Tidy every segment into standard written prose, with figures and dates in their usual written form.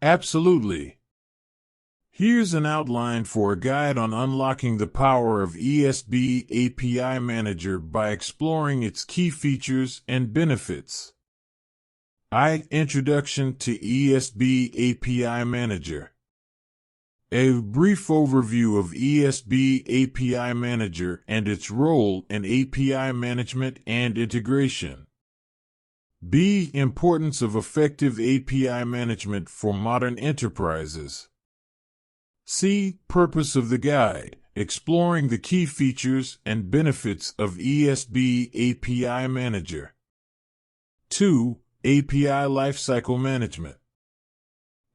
Absolutely. Here's an outline for a guide on unlocking the power of ESB API Manager by exploring its key features and benefits. Introduction to ESB API Manager. A brief overview of ESB API Manager and its role in API management and integration. B. Importance of effective API management for modern enterprises. C. Purpose of the guide, exploring the key features and benefits of ESB API Manager. 2. API Lifecycle Management.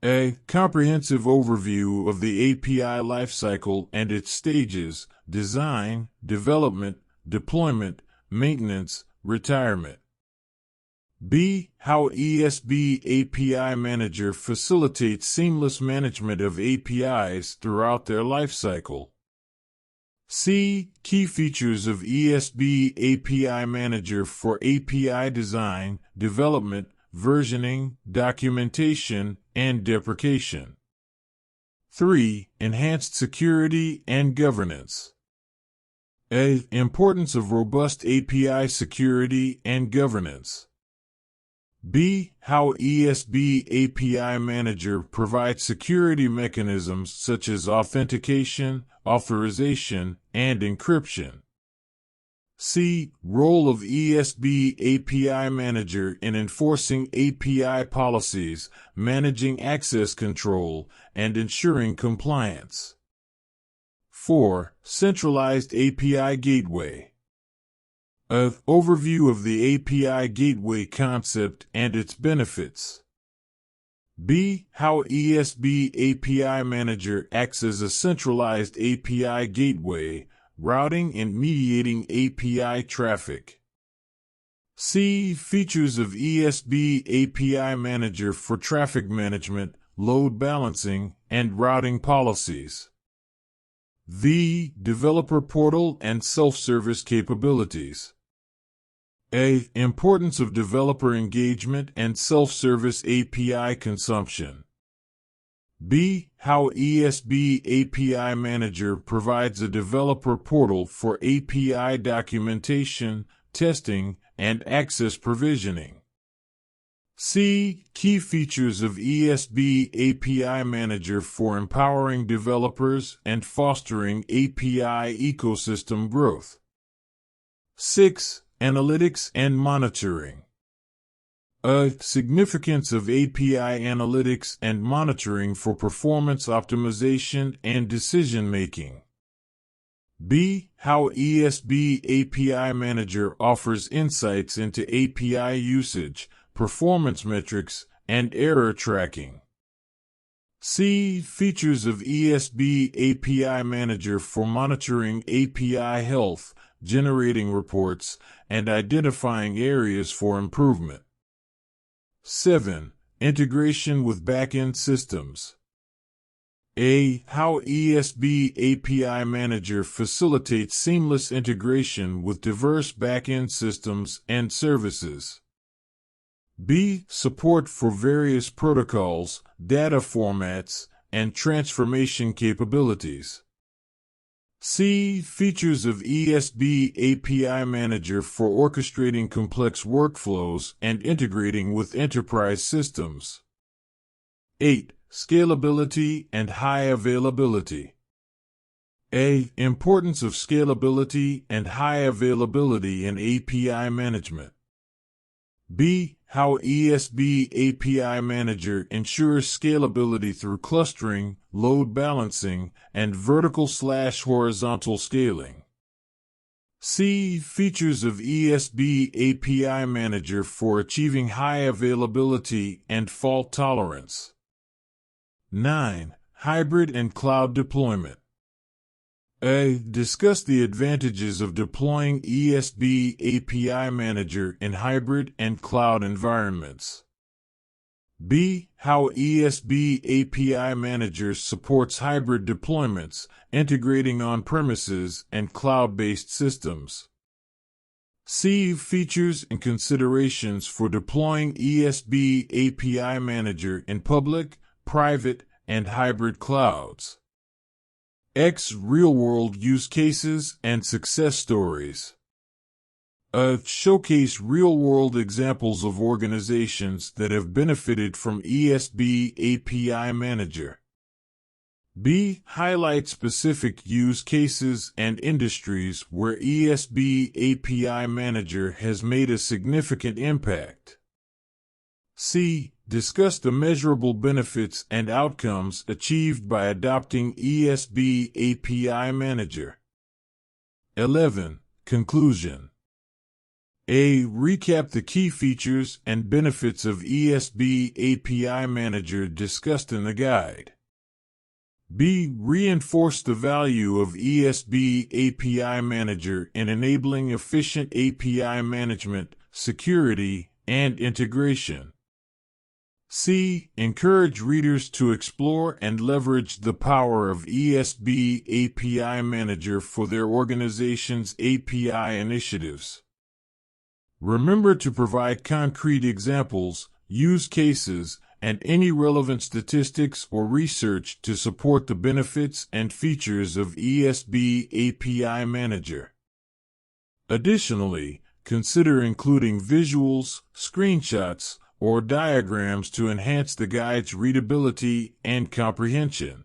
A comprehensive overview of the API lifecycle and its stages: design, development, deployment, maintenance, retirement. B. How ESB API Manager facilitates seamless management of APIs throughout their lifecycle. C. Key features of ESB API Manager for API design, development, versioning, documentation, and deprecation. 3. Enhanced security and governance. A. Importance of robust API security and governance. B. How ESB API Manager provides security mechanisms such as authentication, authorization, and encryption. C. Role of ESB API Manager in enforcing API policies, managing access control, and ensuring compliance. 4. Centralized API Gateway. A. Overview of the API Gateway concept and its benefits. B. How ESB API Manager acts as a centralized API gateway, routing and mediating API traffic. C. Features of ESB API Manager for traffic management, load balancing, and routing policies. The developer portal and self-service capabilities. A. Importance of developer engagement and self-service API consumption. B. How ESB API Manager provides a developer portal for API documentation, testing, and access provisioning. C. Key features of ESB API Manager for empowering developers and fostering API ecosystem growth. 6. Analytics and monitoring. A. Significance of API analytics and monitoring for performance optimization and decision-making. B. How ESB API Manager offers insights into API usage, performance metrics, and error tracking. C. Features of ESB API Manager for monitoring API health, generating reports, and identifying areas for improvement. 7. Integration with backend systems. A. How ESB API Manager facilitates seamless integration with diverse backend systems and services. B. Support for various protocols, data formats, and transformation capabilities. C. Features of ESB API Manager for orchestrating complex workflows and integrating with enterprise systems. 8. Scalability and high availability. A. Importance of scalability and high availability in API management. B. How ESB API Manager ensures scalability through clustering, load balancing, and vertical/horizontal scaling. C. Features of ESB API Manager for achieving high availability and fault tolerance. 9. Hybrid and cloud deployment. A. Discuss the advantages of deploying ESB API Manager in hybrid and cloud environments. B. How ESB API Manager supports hybrid deployments, integrating on-premises and cloud-based systems. C. Features and considerations for deploying ESB API Manager in public, private, and hybrid clouds. X. Real-world use cases and success stories. Showcase real-world examples of organizations that have benefited from ESB API Manager. B. Highlight specific use cases and industries where ESB API Manager has made a significant impact. C. Discuss the measurable benefits and outcomes achieved by adopting ESB API Manager. 11. Conclusion. A. Recap the key features and benefits of ESB API Manager discussed in the guide. B. Reinforce the value of ESB API Manager in enabling efficient API management, security, and integration. C. Encourage readers to explore and leverage the power of ESB API Manager for their organization's API initiatives. Remember to provide concrete examples, use cases, and any relevant statistics or research to support the benefits and features of ESB API Manager. Additionally, consider including visuals, screenshots, or diagrams to enhance the guide's readability and comprehension.